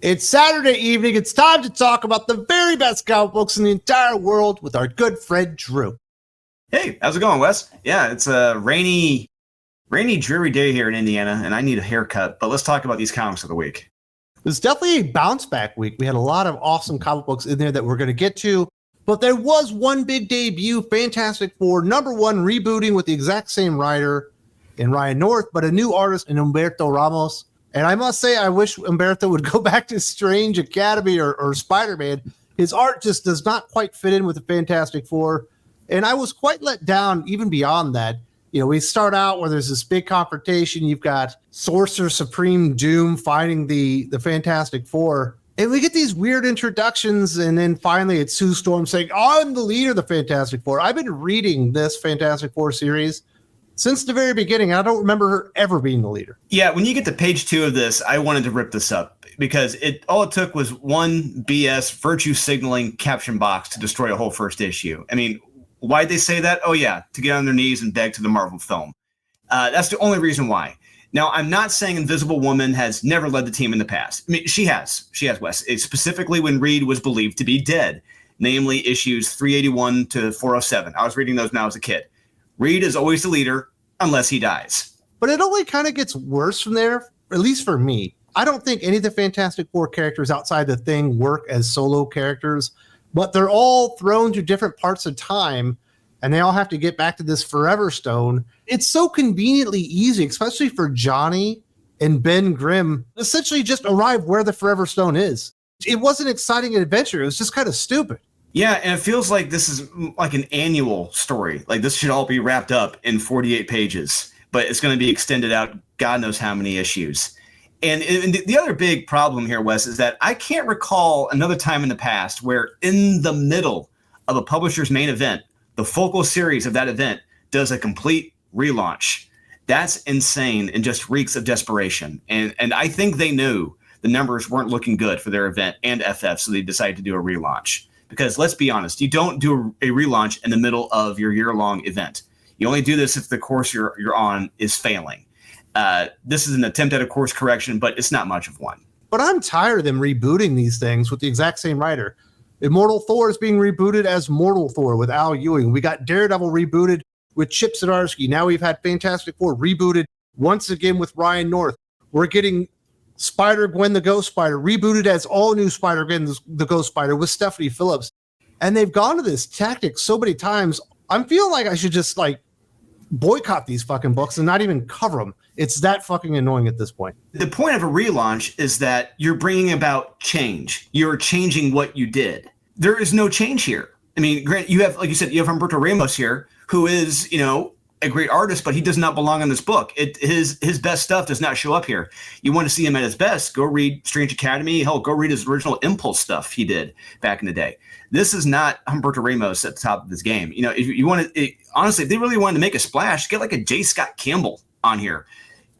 It's Saturday evening. It's time to talk about the very best comic books in the entire world with our good friend Drew. Hey, how's it going, Wes? Yeah, it's a rainy, dreary day here in Indiana, and I need a haircut. But let's talk about these comics of the week. It was definitely a bounce back week. We had a lot of awesome comic books in there that we're going to get to. But there was one big debut, Fantastic Four, #1, rebooting with the exact same writer in Ryan North, but a new artist in Humberto Ramos. And I must say, I wish Humberto would go back to Strange Academy or Spider-Man. His art just does not quite fit in with the Fantastic Four. And I was quite let down even beyond that. You know, we start out where there's this big confrontation. You've got Sorcerer Supreme Doom fighting the Fantastic Four. And we get these weird introductions. And then finally it's Sue Storm saying, I'm the leader of the Fantastic Four. I've been reading this Fantastic Four series since the very beginning. I don't remember her ever being the leader. Yeah, when you get to page 2 of this, I wanted to rip this up because all it took was one BS virtue signaling caption box to destroy a whole first issue. I mean, why'd they say that? Oh, yeah, to get on their knees and beg to the Marvel film. That's the only reason why. Now, I'm not saying Invisible Woman has never led the team in the past. I mean, she has, Wes. Specifically when Reed was believed to be dead, namely issues 381 to 407. I was reading those when I was a kid. Reed is always the leader unless he dies. But it only kind of gets worse from there, at least for me. I don't think any of the Fantastic Four characters outside the Thing work as solo characters, but they're all thrown to different parts of time, and they all have to get back to this Forever Stone. It's so conveniently easy, especially for Johnny and Ben Grimm, essentially just arrive where the Forever Stone is. It wasn't an exciting adventure. It was just kind of stupid. Yeah, and it feels like this is like an annual story. Like this should all be wrapped up in 48 pages, but it's going to be extended out God knows how many issues. And the other big problem here, Wes, is that I can't recall another time in the past where in the middle of a publisher's main event, the focal series of that event does a complete relaunch. That's insane and just reeks of desperation. And I think they knew the numbers weren't looking good for their event and FF, so they decided to do a relaunch. Because let's be honest, you don't do a relaunch in the middle of your year-long event. You only do this if the course you're on is failing. This is an attempt at a course correction, but it's not much of one. But I'm tired of them rebooting these things with the exact same writer. Immortal Thor is being rebooted as Mortal Thor with Al Ewing. We got Daredevil rebooted with Chip Zdarsky. Now we've had Fantastic Four rebooted once again with Ryan North. We're getting Spider-Gwen the Ghost Spider rebooted as all new Spider-Gwen the Ghost Spider with Stephanie Phillips. And they've gone to this tactic so many times. I'm feeling like I should just boycott these fucking books and not even cover them. It's that fucking annoying at this point. The point of a relaunch is that you're bringing about change. You're changing what you did. There is no change here. I mean, Grant, you have, like you said, you have Humberto Ramos here, who is, a great artist, but he does not belong in this book. His best stuff does not show up here. You want to see him at his best, go read Strange Academy. Hell, go read his original Impulse stuff he did back in the day. This is not Humberto Ramos at the top of this game. If you want to, honestly, if they really wanted to make a splash, get like a J. Scott Campbell on here.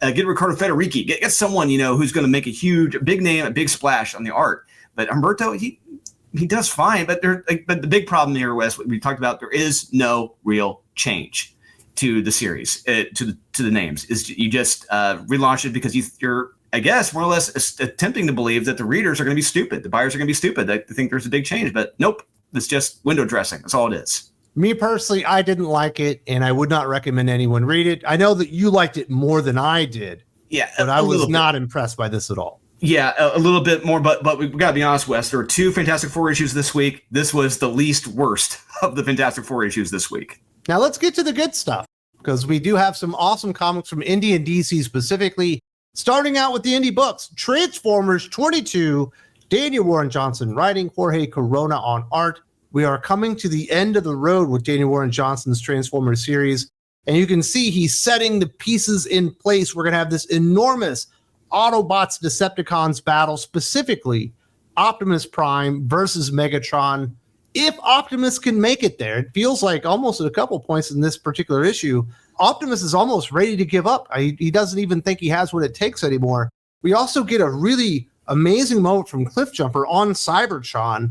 Get Ricardo Federici. Get someone, who's going to make a big name, a big splash on the art. But Humberto, he does fine. But the big problem here, Wes, we talked about, there is no real change to the series, to the names. Is you just relaunch it because you're, I guess, more or less attempting to believe that the readers are going to be stupid. The buyers are going to be stupid. They think there's a big change, but nope. It's just window dressing. That's all it is. Me personally, I didn't like it, and I would not recommend anyone read it. I know that you liked it more than I did. Yeah, but I was not impressed by this at all. Yeah, a little bit more, but we got to be honest, Wes. There were 2 Fantastic Four issues this week. This was the least worst of the Fantastic Four issues this week. Now let's get to the good stuff, because we do have some awesome comics from Indie and DC specifically. Starting out with the indie books, Transformers 22, Daniel Warren Johnson writing, Jorge Corona on art. We are coming to the end of the road with Daniel Warren Johnson's Transformers series, and you can see he's setting the pieces in place. We're going to have this enormous Autobots Decepticons battle, specifically Optimus Prime versus Megatron. If Optimus can make it there, it feels like almost at a couple points in this particular issue, Optimus is almost ready to give up. He doesn't even think he has what it takes anymore. We also get a really amazing moment from Cliffjumper on Cybertron.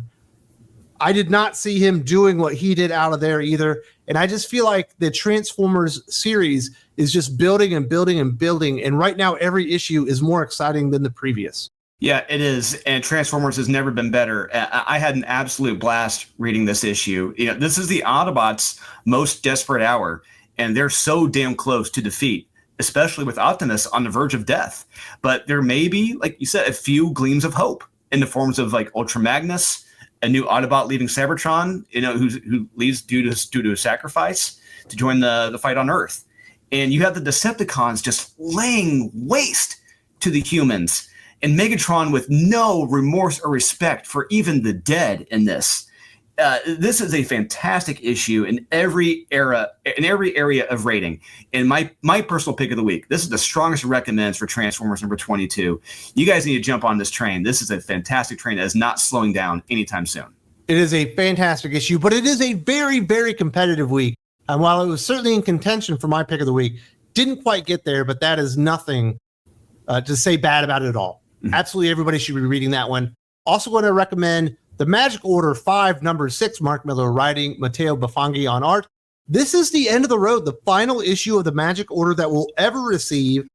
I did not see him doing what he did out of there either. And I just feel like the Transformers series is just building and building and building. And right now, every issue is more exciting than the previous. Yeah, it is. And Transformers has never been better. I had an absolute blast reading this issue. This is the Autobots' most desperate hour, and they're so damn close to defeat, especially with Optimus on the verge of death. But there may be, like you said, a few gleams of hope in the forms of like Ultra Magnus, a new Autobot leaving Cybertron, who leaves due to a sacrifice to join the fight on Earth. And you have the Decepticons just laying waste to the humans. And Megatron with no remorse or respect for even the dead in this. This is a fantastic issue in every area of rating. And my personal pick of the week, this is the strongest recommends for Transformers number 22. You guys need to jump on this train. This is a fantastic train that is not slowing down anytime soon. It is a fantastic issue, but it is a very, very competitive week. And while it was certainly in contention for my pick of the week, didn't quite get there, but that is nothing to say bad about it at all. Absolutely everybody should be reading that one. Also going to recommend The Magic Order 5, number 6, Mark Miller writing, Matteo Bafanghi on art. This is the end of the road, the final issue of The Magic Order that we'll ever receive.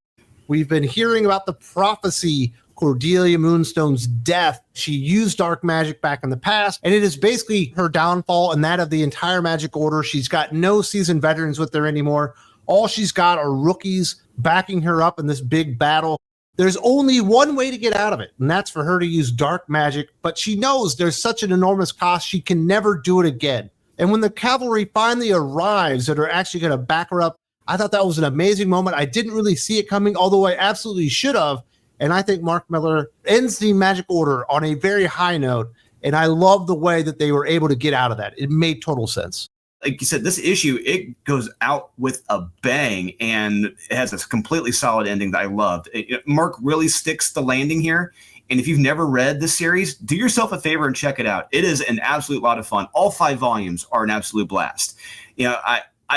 We've been hearing about the prophecy, Cordelia Moonstone's death. She used dark magic back in the past, and it is basically her downfall and that of the entire Magic Order. She's got no seasoned veterans with her anymore. All she's got are rookies backing her up in this big battle. There's only one way to get out of it, and that's for her to use dark magic, but she knows there's such an enormous cost, she can never do it again. And when the cavalry finally arrives that are actually going to back her up, I thought that was an amazing moment. I didn't really see it coming, although I absolutely should have. And I think Mark Miller ends the Magic Order on a very high note, and I love the way that they were able to get out of that. It made total sense. Like you said, this issue, it goes out with a bang, and it has a completely solid ending that I loved. Mark really sticks the landing here. And if you've never read this series, do yourself a favor and check it out. It is an absolute lot of fun. All 5 volumes are an absolute blast.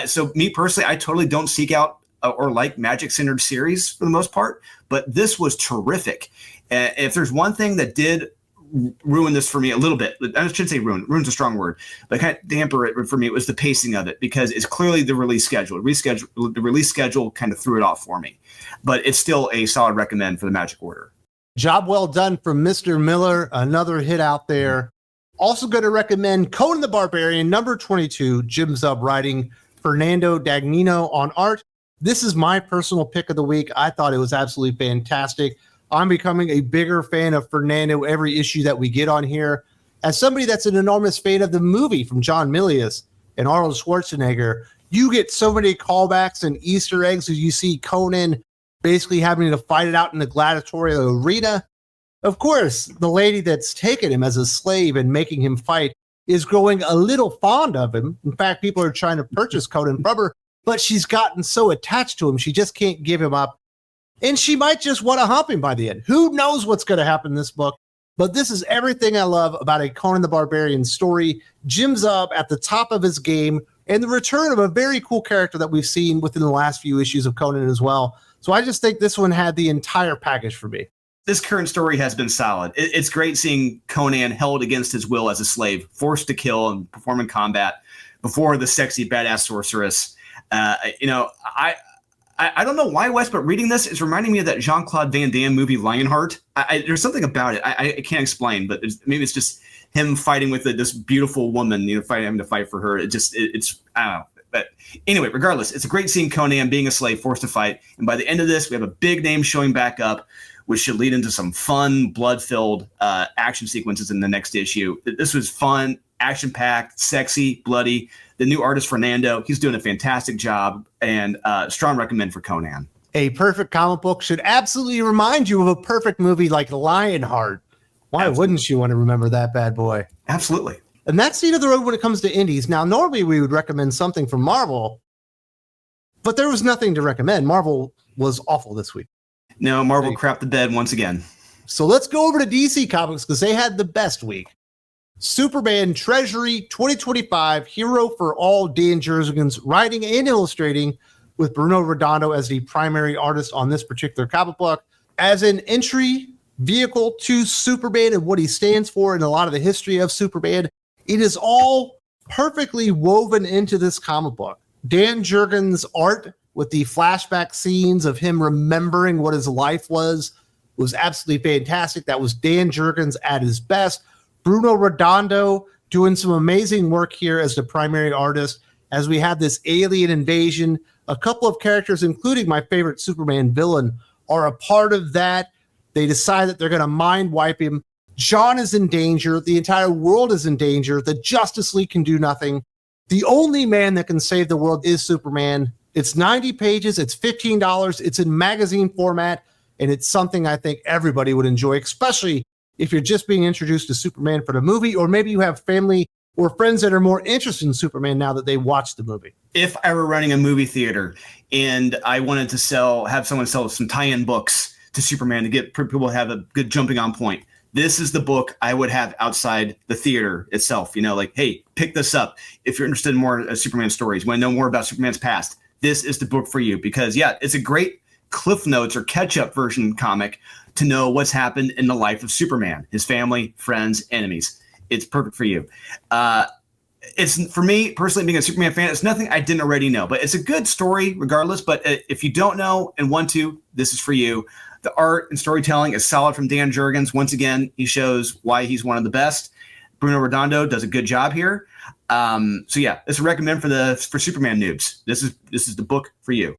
So me personally, I totally don't seek out or like magic-centered series for the most part, but this was terrific. If there's one thing that did ruin this for me a little bit, I shouldn't say ruin's a strong word, but kind of damper it for me, it was the pacing of it, because it's clearly the release schedule. The release schedule kind of threw it off for me, but it's still a solid recommend for the Magic Order. Job well done from Mr. Miller. Another hit out there. Also going to recommend Conan the Barbarian, number 22, Jim Zub writing, Fernando Dagnino on art. This is my personal pick of the week. I thought it was absolutely fantastic. I'm becoming a bigger fan of Fernando every issue that we get on here. As somebody that's an enormous fan of the movie from John Milius and Arnold Schwarzenegger, you get so many callbacks and Easter eggs as you see Conan basically having to fight it out in the gladiatorial arena. Of course, the lady that's taken him as a slave and making him fight is growing a little fond of him. In fact, people are trying to purchase Conan from her, but she's gotten so attached to him, she just can't give him up. And she might just want to hump him by the end. Who knows what's going to happen in this book? But this is everything I love about a Conan the Barbarian story. Jim Zub at the top of his game, and the return of a very cool character that we've seen within the last few issues of Conan as well. So I just think this one had the entire package for me. This current story has been solid. It's great seeing Conan held against his will as a slave, forced to kill and perform in combat before the sexy badass sorceress. I don't know why, Wes, but reading this is reminding me of that Jean-Claude Van Damme movie Lionheart. There's something about it I can't explain, but maybe it's just him fighting with this beautiful woman, having to fight for her. It's I don't know. But anyway, regardless, it's a great seeing Conan being a slave, forced to fight. And by the end of this, we have a big name showing back up, which should lead into some fun, blood-filled action sequences in the next issue. This was fun, action-packed, sexy, bloody. The new artist, Fernando, he's doing a fantastic job, and strong recommend for Conan. A perfect comic book should absolutely remind you of a perfect movie like Lionheart. Why absolutely wouldn't you want to remember that bad boy? Absolutely. And that's the end of the road when it comes to indies. Now, normally we would recommend something from Marvel, but there was nothing to recommend. Marvel was awful this week. No, Marvel crapped the bed once again. So let's go over to DC Comics because they had the best week. Superman Treasury 2025, Hero for All, Dan Jurgens writing and illustrating, with Bruno Redondo as the primary artist on this particular comic book. As an entry vehicle to Superman and what he stands for and a lot of the history of Superman, it is all perfectly woven into this comic book. Dan Jurgens' art with the flashback scenes of him remembering what his life was was absolutely fantastic. That was Dan Jurgens at his best. Bruno Redondo doing some amazing work here as the primary artist as we have this alien invasion. A couple of characters, including my favorite Superman villain, are a part of that. They decide that they're going to mind wipe him. John is in danger. The entire world is in danger. The Justice League can do nothing. The only man that can save the world is Superman. It's 90 pages. It's $15. It's in magazine format. And it's something I think everybody would enjoy, especially if you're just being introduced to Superman for the movie, or maybe you have family or friends that are more interested in Superman now that they watched the movie. If I were running a movie theater and I wanted to have someone sell some tie-in books to Superman to get people to have a good jumping on point, this is the book I would have outside the theater itself. Like, hey, pick this up. If you're interested in more Superman stories, want to know more about Superman's past, this is the book for you. Because, yeah, it's a great Cliff Notes or catch-up version comic to know what's happened in the life of Superman, his family, friends, enemies. It's perfect for you. It's, for me, personally, being a Superman fan, it's nothing I didn't already know. But it's a good story regardless. But if you don't know and want to, this is for you. The art and storytelling is solid from Dan Jurgens. Once again, he shows why he's one of the best. Bruno Redondo does a good job here. So yeah, it's a recommend for Superman noobs. This is the book for you.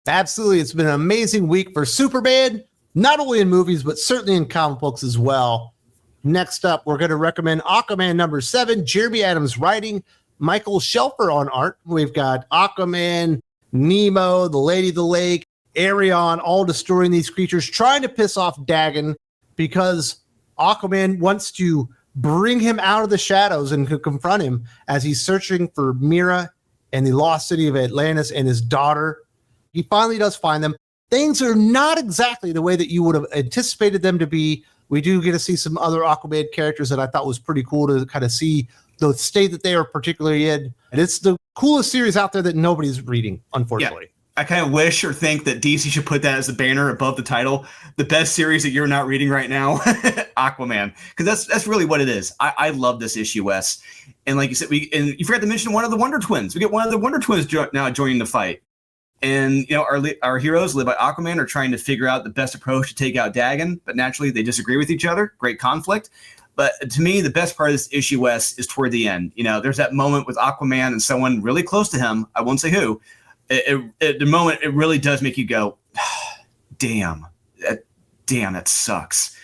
Absolutely. It's been an amazing week for Superman, not only in movies, but certainly in comic books as well. Next up, we're going to recommend Aquaman number 7, Jeremy Adams writing, Michael Shelfer on art. We've got Aquaman, Nemo, the Lady of the Lake, Arion, all destroying these creatures, trying to piss off Dagon because Aquaman wants to bring him out of the shadows and to confront him as he's searching for Mira and the lost city of Atlantis and his daughter. He finally does find them. Things are not exactly the way that you would have anticipated them to be. We do get to see some other Aquaman characters that I thought was pretty cool to kind of see the state that they are particularly in. And it's the coolest series out there that nobody's reading, unfortunately. Yeah. I kind of wish or think that DC should put that as the banner above the title. The best series that you're not reading right now, Aquaman. Because that's really what it is. I love this issue, Wes. And like you said, you forgot to mention one of the Wonder Twins. We get one of the Wonder Twins now joining the fight. And our heroes, led by Aquaman, are trying to figure out the best approach to take out Dagon. But naturally, they disagree with each other. Great conflict. But to me, the best part of this issue, Wes, is toward the end. There's that moment with Aquaman and someone really close to him. I won't say who. At the moment, it really does make you go, damn, that sucks.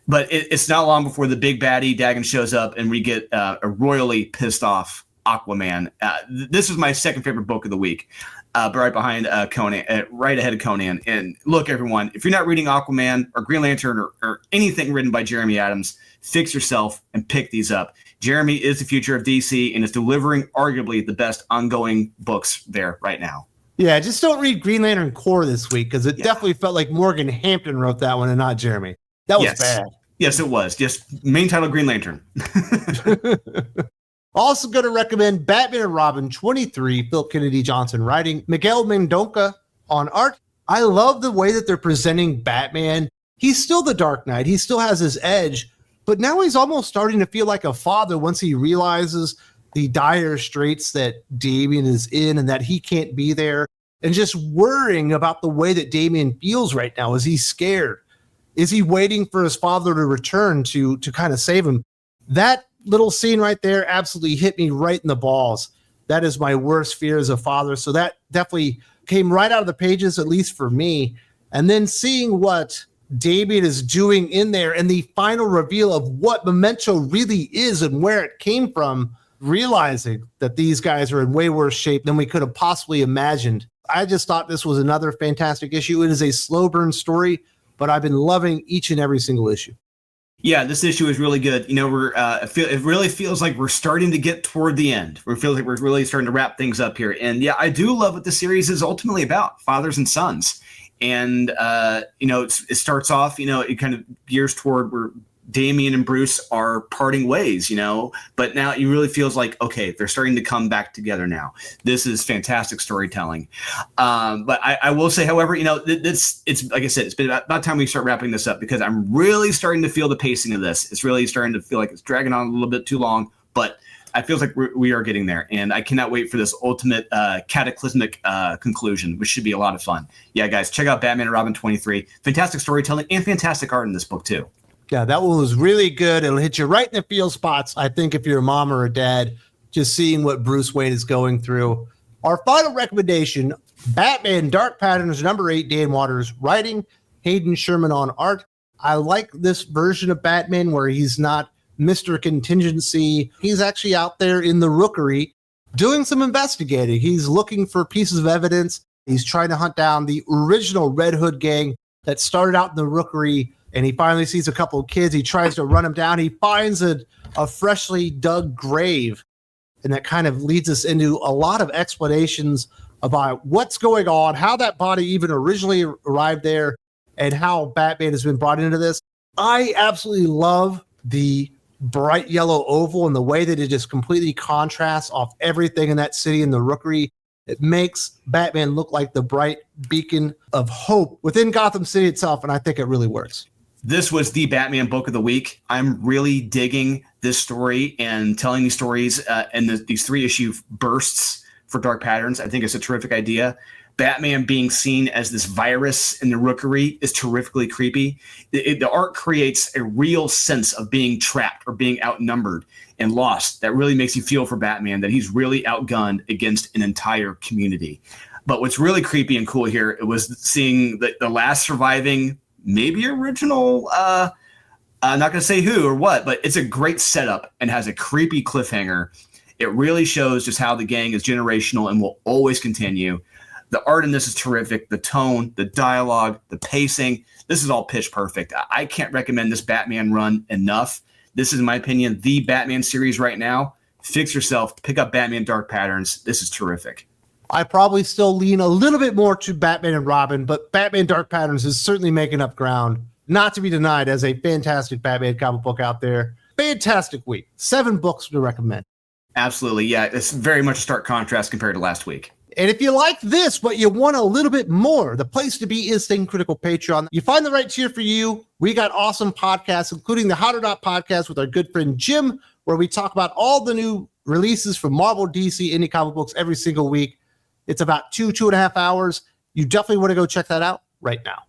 But it's not long before the big baddie Dagon shows up and we get a royally pissed off Aquaman. This was my second favorite book of the week, but right behind Conan, right ahead of Conan. And look, everyone, if you're not reading Aquaman or Green Lantern or anything written by Jeremy Adams, fix yourself and pick these up. Jeremy is the future of DC and is delivering arguably the best ongoing books there right now. Yeah, just don't read Green Lantern Corps this week because it definitely felt like Morgan Hampton wrote that one and not Jeremy. That was bad. Yes, it was. Just main title Green Lantern. Also going to recommend Batman and Robin 23, Phil Kennedy Johnson writing, Miguel Mendonca on art. I love the way that they're presenting Batman. He's still the Dark Knight. He still has his edge, but now he's almost starting to feel like a father once he realizes the dire straits that Damian is in and that he can't be there, and just worrying about the way that Damian feels right now. Is he scared? Is he waiting for his father to return to kind of save him? That little scene right there absolutely hit me right in the balls. That is my worst fear as a father. So that definitely came right out of the pages, at least for me. And then seeing what Damian is doing in there and the final reveal of what Memento really is and where it came from, realizing that these guys are in way worse shape than we could have possibly imagined. I just thought this was another fantastic issue. It is a slow burn story, but I've been loving each and every single issue. Yeah, this issue is really good. It really feels like we're starting to get toward the end. We feel like we're really starting to wrap things up here. And yeah, I do love what the series is ultimately about, fathers and sons. And, it starts off, it kind of gears toward where Damian and Bruce are parting ways, but now it really feels like, okay, they're starting to come back together now. This is fantastic storytelling. But I will say, however, it's like I said, it's been about time we start wrapping this up because I'm really starting to feel the pacing of this. It's really starting to feel like it's dragging on a little bit too long, but I feel like we are getting there, and I cannot wait for this ultimate cataclysmic conclusion, which should be a lot of fun. Yeah, guys, check out Batman and Robin 23. Fantastic storytelling and fantastic art in this book, too. Yeah, that one was really good. It'll hit you right in the feel spots. I think if you're a mom or a dad, just seeing what Bruce Wayne is going through. Our final recommendation, Batman Dark Patterns, number 8, Dan Waters writing, Hayden Sherman on art. I like this version of Batman where he's not Mr. Contingency. He's actually out there in the Rookery doing some investigating. He's looking for pieces of evidence. He's trying to hunt down the original Red Hood gang that started out in the Rookery, and he finally sees a couple of kids. He tries to run them down. He finds a freshly dug grave, and that kind of leads us into a lot of explanations about what's going on, how that body even originally arrived there, and how Batman has been brought into this. I absolutely love the bright yellow oval and the way that it just completely contrasts off everything in that city in the Rookery. It makes Batman look like the bright beacon of hope within Gotham City itself, and I think it really works. This was the Batman book of the week. I'm really digging this story and telling these stories and these 3-issue bursts for Dark Patterns. I think it's a terrific idea. Batman being seen as this virus in the Rookery is terrifically creepy. The art creates a real sense of being trapped or being outnumbered and lost. That really makes you feel for Batman, that he's really outgunned against an entire community. But what's really creepy and cool here, it was seeing the last surviving, maybe original, I'm not going to say who or what, but it's a great setup and has a creepy cliffhanger. It really shows just how the gang is generational and will always continue. The art in this is terrific. The tone, the dialogue, the pacing, this is all pitch perfect. I can't recommend this Batman run enough. This is, in my opinion, the Batman series right now. Fix yourself, pick up Batman Dark Patterns. This is terrific. I probably still lean a little bit more to Batman and Robin, but Batman Dark Patterns is certainly making up ground, not to be denied, as a fantastic Batman comic book out there. Fantastic week. 7 books to recommend. Absolutely. Yeah, it's very much a stark contrast compared to last week. And if you like this, but you want a little bit more, the place to be is Think Critical Patreon. You find the right tier for you. We got awesome podcasts, including the How to Not podcast with our good friend Jim, where we talk about all the new releases from Marvel, DC, indie comic books every single week. It's about 2.5 hours. You definitely want to go check that out right now.